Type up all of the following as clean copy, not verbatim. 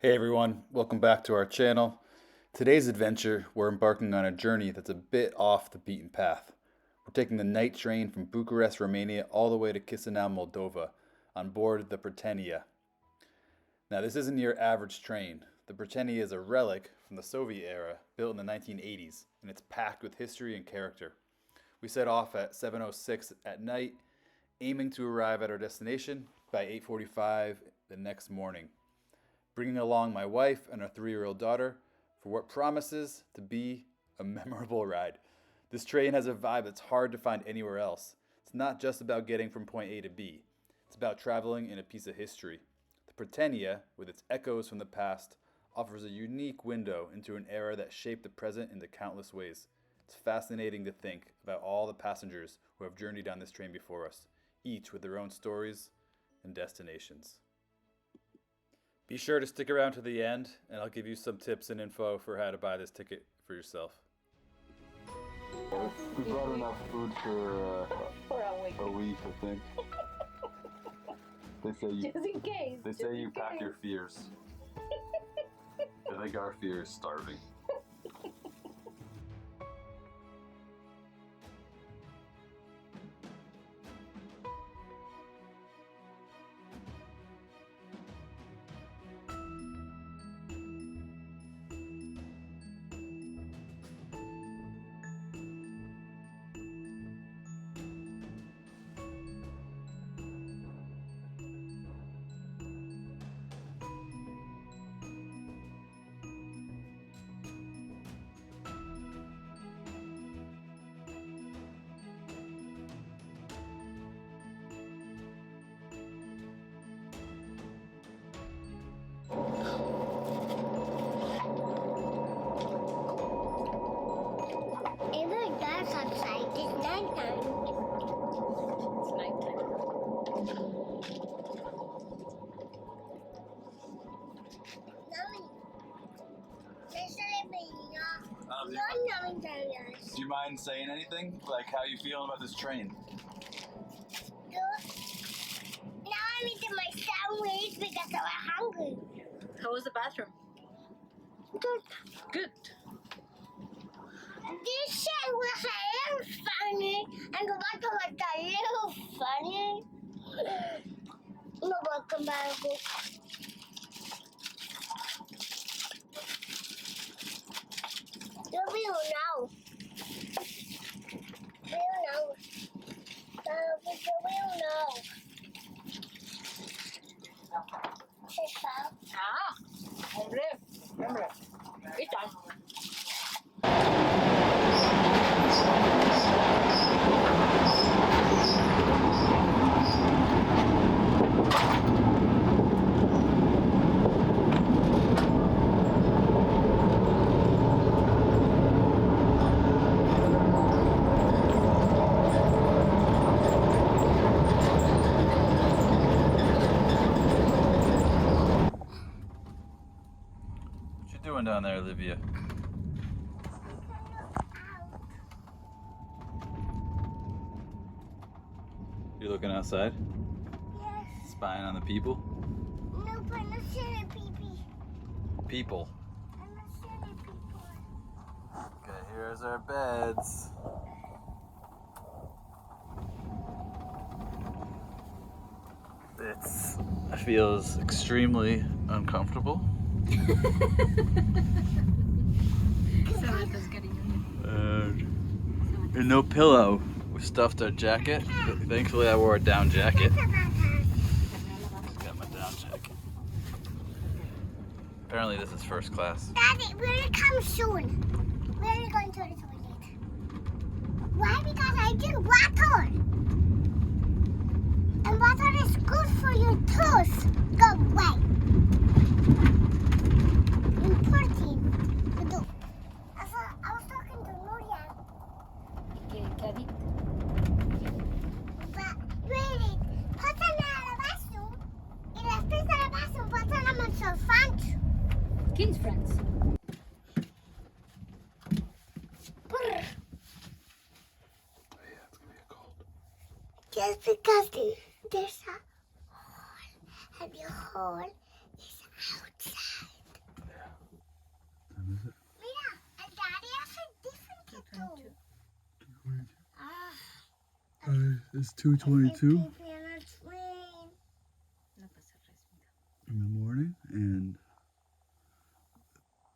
Hey everyone, welcome back to our channel. Today's adventure, we're embarking on a journey that's a bit off the beaten path. We're taking the night train from Bucharest, Romania, all the way to Chisinau, Moldova, on board the Pretenia. Now this isn't your average train. The Pretenia is a relic from the Soviet era, built in the 1980s, and it's packed with history and character. We set off at 7:06 at night, aiming to arrive at our destination by 8:45 the next morning, bringing along my wife and our 3-year-old daughter for what promises to be a memorable ride. This train has a vibe that's hard to find anywhere else. It's not just about getting from point A to B. It's about traveling in a piece of history. The Pretenia, with its echoes from the past, offers a unique window into an era that shaped the present in countless ways. It's fascinating to think about all the passengers who have journeyed on this train before us, each with their own stories and destinations. Be sure to stick around to the end, and I'll give you some tips and info for how to buy this ticket for yourself. We brought enough food for a week. I think. They say you, Just in case. they say you pack your fears. I think our fear is starving. It really dark outside. It's nighttime. It's nighttime. Mommy, there's Um, no Do you mind saying anything? Like how you feeling about this train? Now I'm eating my sandwich because I'm hungry. How was the bathroom? Good. Good. This shit was a little funny, and the bottom was a little funny. No, welcome back. You will know. We'll know. You will know. Sit down. Ah, hombre. Eat time. What you doing down there, Olivia? You looking outside? Yes. Spying on the people? No, but I'm not seeing pee-pee. People. I'm not seeing people. Okay, here's our beds. It feels extremely uncomfortable. And no pillow. We stuffed our jacket. Thankfully, I wore a down jacket. Just got my down jacket. Apparently, this is first class. Daddy, we'll come soon. We're going to the toilet. Why? Because I drink water. And water is good for your toes. Go away. Important. I was talking to Nuria. ¿Qué ha dicho? But really, pasa nada bathroom. Y después de la bathroom, pasa la mucho fun. King's friends. Oh yeah, it's gonna be cold. Just because there's a hole, and the hole is outside. 22. Ah, It's I'm 2:22 sleeping on a train. No pasa res, mira. in the morning, and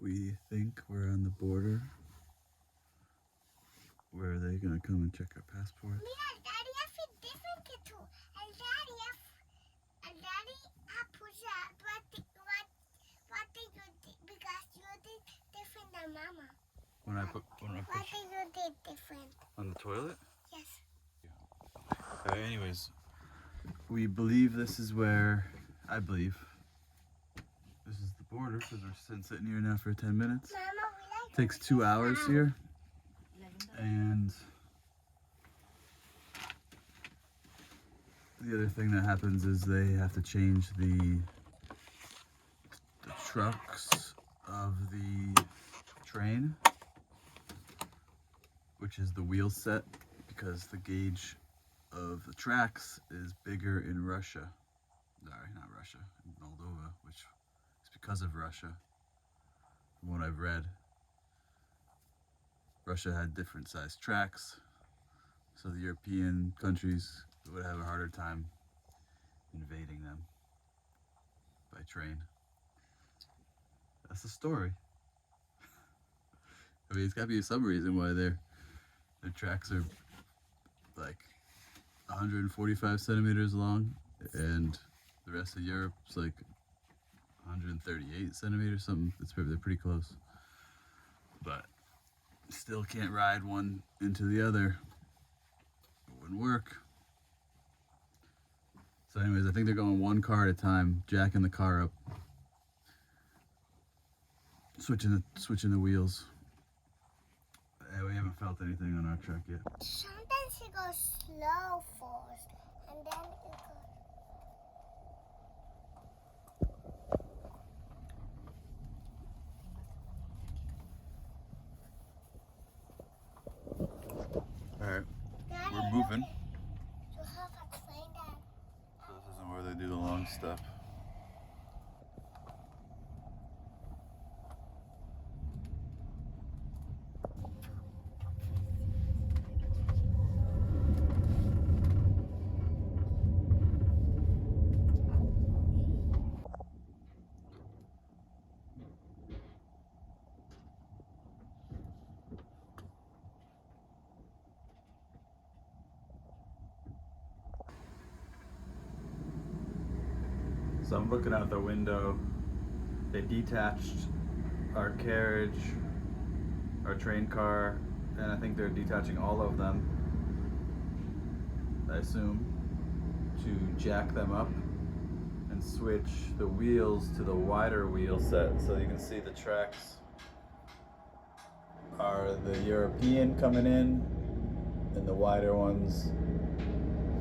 we think we're on the border. Where are they gonna come and check our passports? Mira, Daddy, I feel different que tú. Daddy, I put what did you did because you did different than Mama. When I put What did you did different? on the toilet. Yes. Anyways, we believe this is where I believe this is the border because we're sitting here now for 10 minutes. Mama, we like Takes 2 hours here, and the other thing that happens is they have to change the trucks of the train, which is the wheel set, because the gauge of the tracks is bigger in Russia. Sorry, not Russia, in Moldova, which is because of Russia. From what I've read, Russia had different sized tracks, so the European countries would have a harder time invading them by train. That's the story. I mean, it's gotta be some reason why their tracks are like 145 centimeters long, and the rest of Europe's like 138 centimeters, something. They're pretty close, but still can't ride one into the other. It wouldn't work. So anyways, I think they're going one car at a time, jacking the car up, switching the wheels. And we haven't felt anything on our track yet. Sometimes it goes slow first, and then it goes. Alright, Daddy, we're moving. You have a train that. So this isn't where they do the long stuff. So I'm looking out the window. They detached our carriage, our train car, and I think they're detaching all of them, I assume, to jack them up and switch the wheels to the wider wheel set. So you can see the tracks are the European coming in, and the wider ones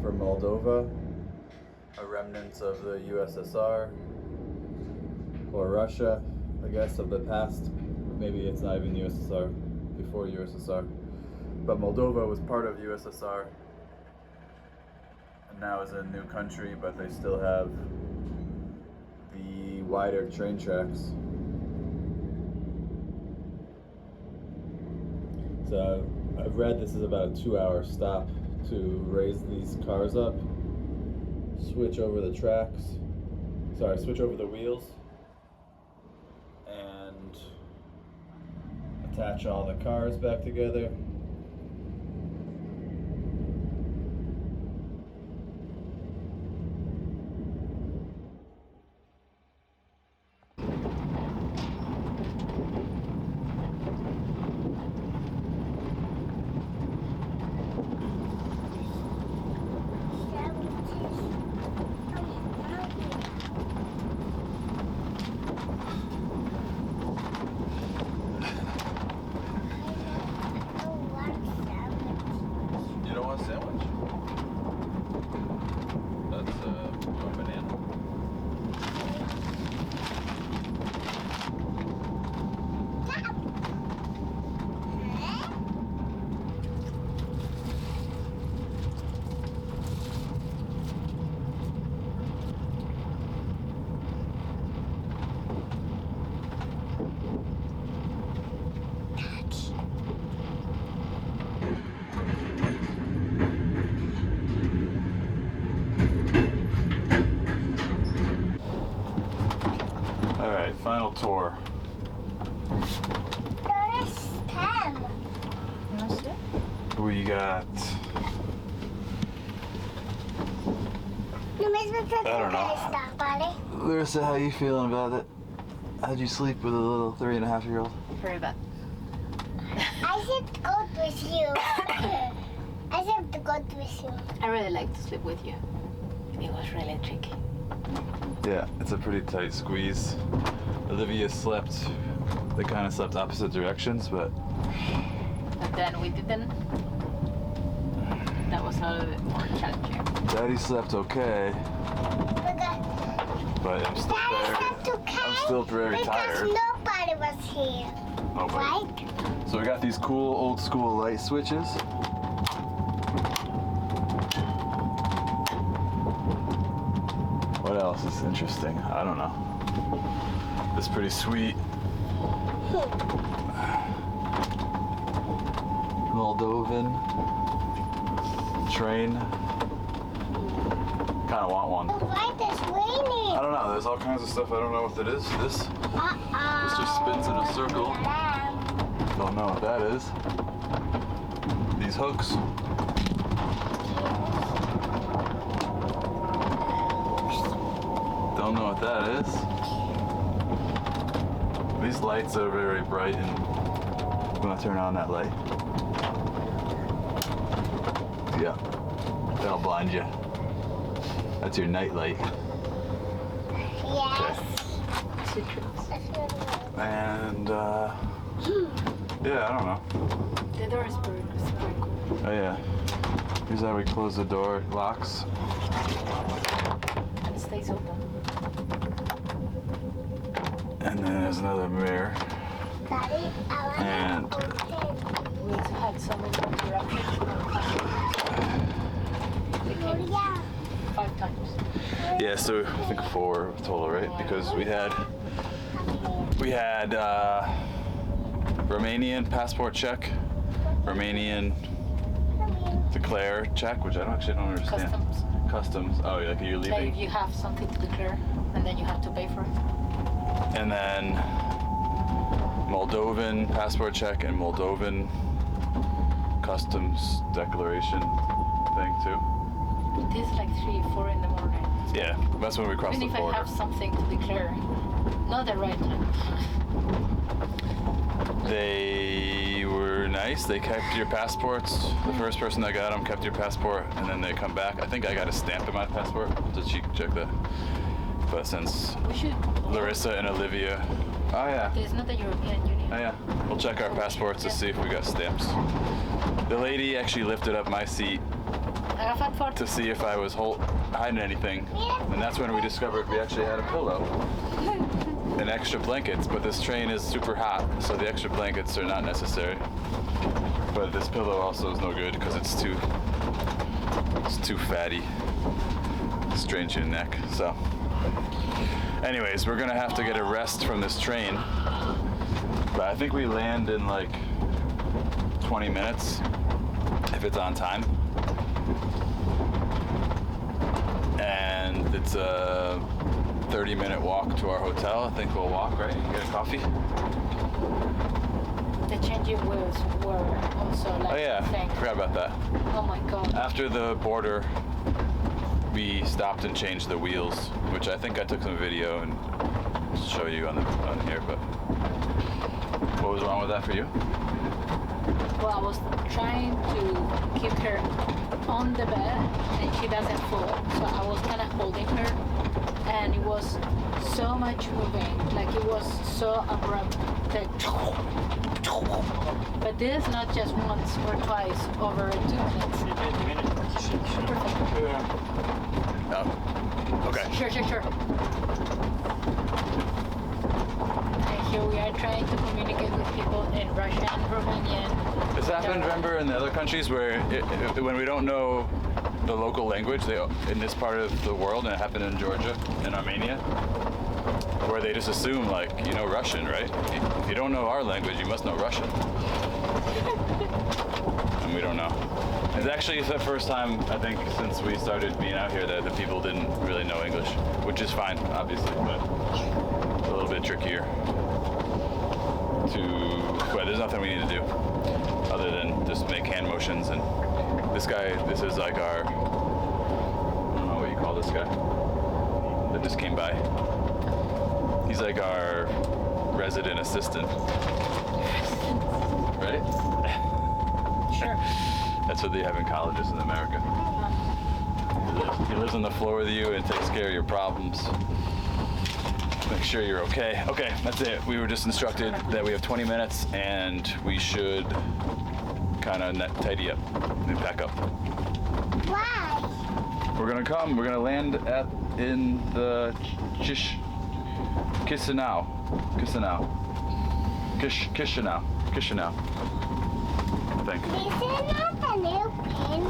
for Moldova are remnants of the USSR or Russia, I guess, of the past. Maybe it's not even USSR, before USSR. But Moldova was part of USSR and now is a new country, but they still have the wider train tracks. So I've read this is about a 2-hour stop to raise these cars up, switch over the switch over the wheels, and attach all the cars back together. You don't want a sandwich? That's a banana. tour. There's 10. We got, I don't know. Larissa, how you feeling about it? How'd you sleep with a little 3.5-year-old? Very bad. I should go with you. I should go with you. I really like to sleep with you. It was really tricky. Yeah, it's a pretty tight squeeze. Olivia slept, they kind of slept opposite directions, but But then we didn't. That was a little bit more challenging. Daddy slept okay, but I'm still very tired. Because nobody was here. Nobody. Right? So we got these cool old school light switches. What else is interesting? I don't know. It's pretty sweet. Moldovan train. Kind of want one. Why is raining? I don't know. There's all kinds of stuff. I don't know what that is. This just spins in a circle. Don't know what that is. These hooks. Don't know what that is. These lights are very bright, and I'm gonna turn on that light. Yeah, that'll blind you. That's your night light. Yes. And yeah, I don't know. The door is pretty cool. Oh yeah. Here's how we close the door. It locks. And it stays open. And then there's another mirror. Daddy, And We also had so many interruptions. We came Yeah. 5 times. yeah, so I think 4 total, right? Because we had Romanian passport check, Romanian declare check, which I don't understand. Customs. Customs. Oh, like you're Like leaving. if you have something to declare, and then you have to pay for it. And then Moldovan passport check and Moldovan customs declaration thing too. It is like 3, 4 in the morning. Yeah, that's when we crossed Even the if I border. have something to declare, not the right time. They were nice. They kept your passports. The first person that got them kept your passport, and then they come back. I think I got a stamp in my passport. Did she check that? But since We should. Larissa and Olivia, oh yeah, It's not the European Union. oh yeah, we'll check our passports to see if we got stamps. The lady actually lifted up my seat to see if I was hiding anything, and that's when we discovered we actually had a pillow and extra blankets. But this train is super hot, so the extra blankets are not necessary. But this pillow also is no good because it's too fatty. Strains your neck. So, anyways, we're gonna have to get a rest from this train. But I think we land in like 20 minutes if it's on time. And it's a 30-minute walk to our hotel. I think we'll walk, right? Get a coffee. The changing wheels were also like Oh yeah, thing. forgot about that. Oh my god. After the border, we stopped and changed the wheels, which I think I took some video and show you on here. But what was wrong with that for you? Well, I was trying to keep her on the bed and she doesn't fall. So I was kind of holding her and it was so much moving. Like it was so abrupt. Like, but this is not just once or twice over 2 minutes. Perfect. No. Okay. Sure. And here we are trying to communicate with people in Russian, Romanian. This happened, remember, in the other countries where when we don't know the local language in this part of the world, and it happened in Georgia and Armenia, where they just assume, like, you know Russian, right? If you don't know our language, you must know Russian. And we don't know. It's actually the first time, I think, since we started being out here that the people didn't really know English, which is fine, obviously, but a little bit trickier but there's nothing we need to do other than just make hand motions. And this is like our, I don't know what you call this guy that just came by. He's like our resident assistant, right? Sure. That's what they have in colleges in America. He lives on the floor with you and takes care of your problems. Make sure you're okay. Okay, that's it. We were just instructed that we have 20 minutes and we should kind of tidy up and pack up. Why? We're gonna land in the Chisinau, I think. This is not a new pen.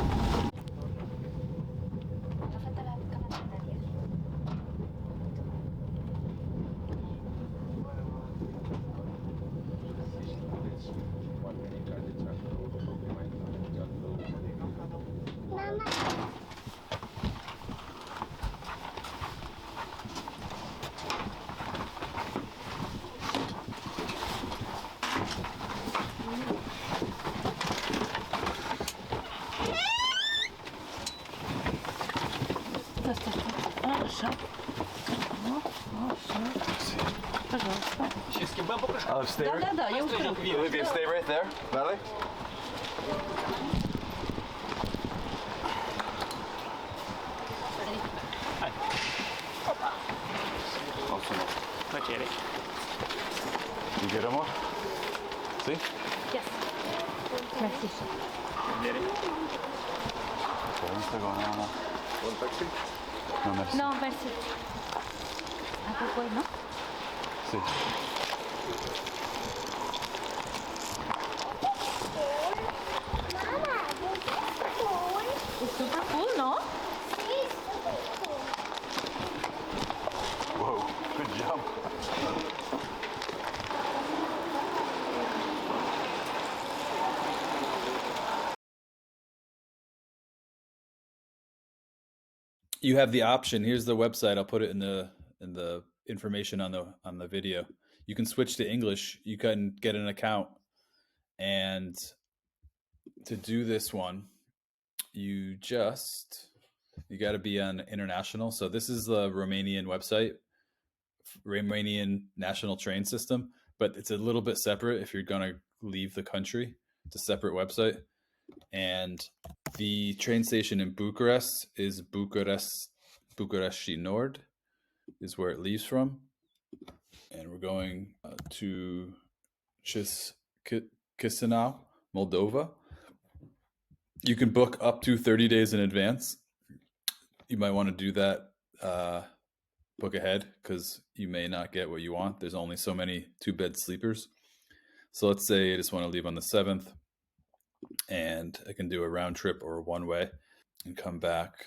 Mama. Stay Да, да, да, я устрою. Olivia, stay right there. Valley? You get him off? See? Yes. Merci. No, merci. No, merci. ¿A poco no? Sí. Mama, this is cool. It's super cool, no? It's super cool. Whoa, good jump. You have the option. Here's the website. I'll put it in the information on the video. You can switch to English. You can get an account, and to do this one, you got to be on international. So this is the Romanian website, Romanian national train system, but it's a little bit separate if you're going to leave the country. It's a separate website. And the train station in Bucharest is Bucharesti Nord is where it leaves from. And we're going to Chisinau, Moldova. You can book up to 30 days in advance. You might want to do that, book ahead, because you may not get what you want. There's only so many 2-bed sleepers. So let's say I just want to leave on the 7th, and I can do a round trip or one way and come back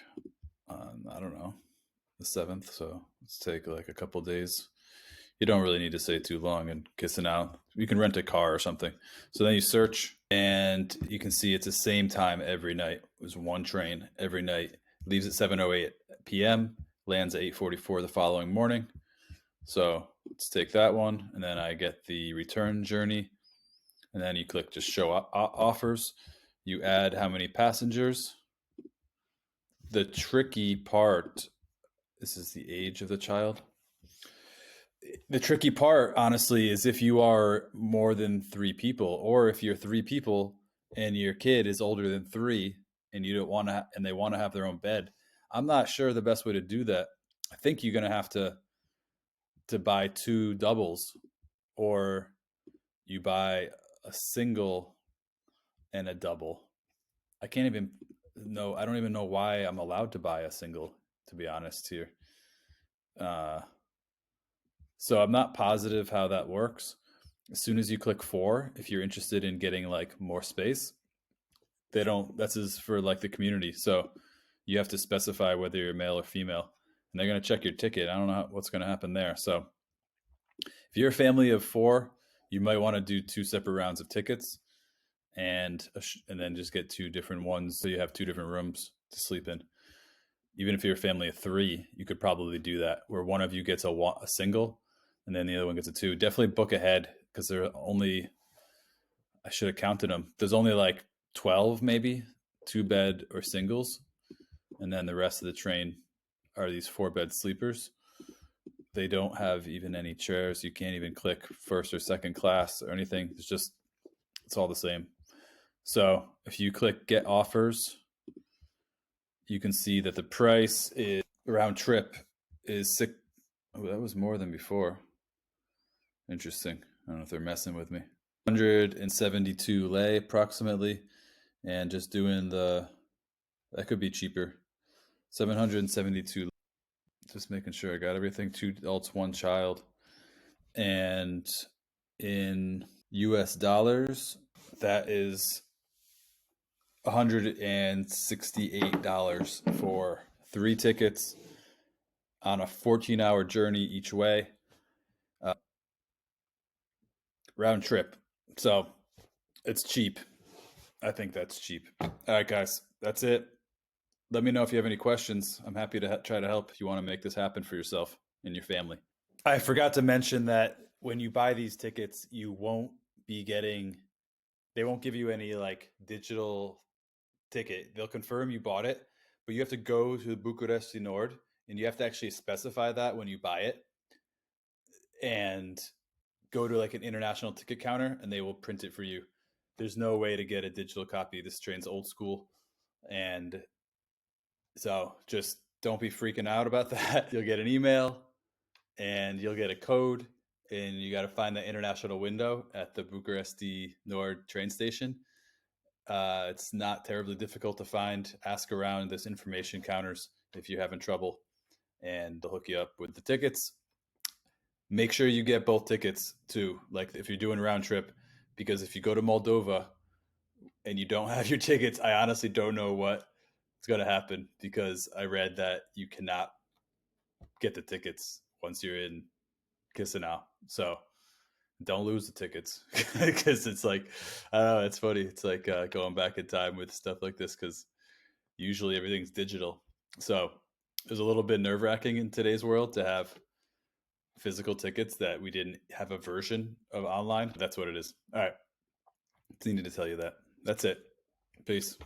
on, I don't know, the 7th. So let's take like a couple days. You don't really need to stay too long in Chisinau. You can rent a car or something. So then you search, and you can see it's the same time every night. There's one train every night. Leaves at 7:08 p.m., lands at 8:44 the following morning. So let's take that one, and then I get the return journey. And then you click just show offers. You add how many passengers. The tricky part, this is the age of the child. The tricky part, honestly, is if you are more than 3 people, or if you're 3 people and your kid is older than 3 and you don't want to, and they want to have their own bed. I'm not sure the best way to do that. I think you're going to have to buy 2 doubles, or you buy a single and a double. I don't even know why I'm allowed to buy a single, to be honest here. So I'm not positive how that works. As soon as you click 4, if you're interested in getting like more space, that's just for like the community. So you have to specify whether you're male or female, and they're going to check your ticket. I don't know what's going to happen there. So if you're a family of 4, you might want to do 2 separate rounds of tickets, and then just get 2 different ones, so you have 2 different rooms to sleep in. Even if you're a family of 3, you could probably do that, where one of you gets a single, and then the other one gets a 2. Definitely book ahead because there are only, I should have counted them. There's only like 12 maybe 2-bed or singles, and then the rest of the train are these 4-bed sleepers. They don't have even any chairs. You can't even click first or second class or anything. It's all the same. So if you click get offers, you can see that the price is round trip is six. Oh, that was more than before. Interesting. I don't know if they're messing with me. 172 lei approximately, and just doing that could be cheaper. 772. Just making sure I got everything. 2 adults, 1 child, and in US dollars, that is $168 for 3 tickets on a 14-hour journey each way, round trip. So it's cheap. I think that's cheap. All right, guys, that's it. Let me know if you have any questions. I'm happy to try to help if you want to make this happen for yourself and your family. I forgot to mention that when you buy these tickets, you won't be getting, they won't give you any like digital ticket. They'll confirm you bought it, but you have to go to Bucharest Nord and you have to actually specify that when you buy it and go to like an international ticket counter and they will print it for you. There's no way to get a digital copy. This train's old school. And so just don't be freaking out about that. You'll get an email and you'll get a code and you got to find the international window at the Bucharesti Nord train station. It's not terribly difficult to find. Ask around. There's information counters if you're having trouble, and they'll hook you up with the tickets. Make sure you get both tickets too, like if you're doing a round trip, because if you go to Moldova and you don't have your tickets, I honestly don't know what's going to happen, because I read that you cannot get the tickets once you're in Chisinau. So don't lose the tickets, because it's like, I don't know, it's funny. It's like going back in time with stuff like this, because usually everything's digital. So it was a little bit nerve-wracking in today's world to have physical tickets that we didn't have a version of online. That's what it is. All right. Just needed to tell you that. That's it. Peace.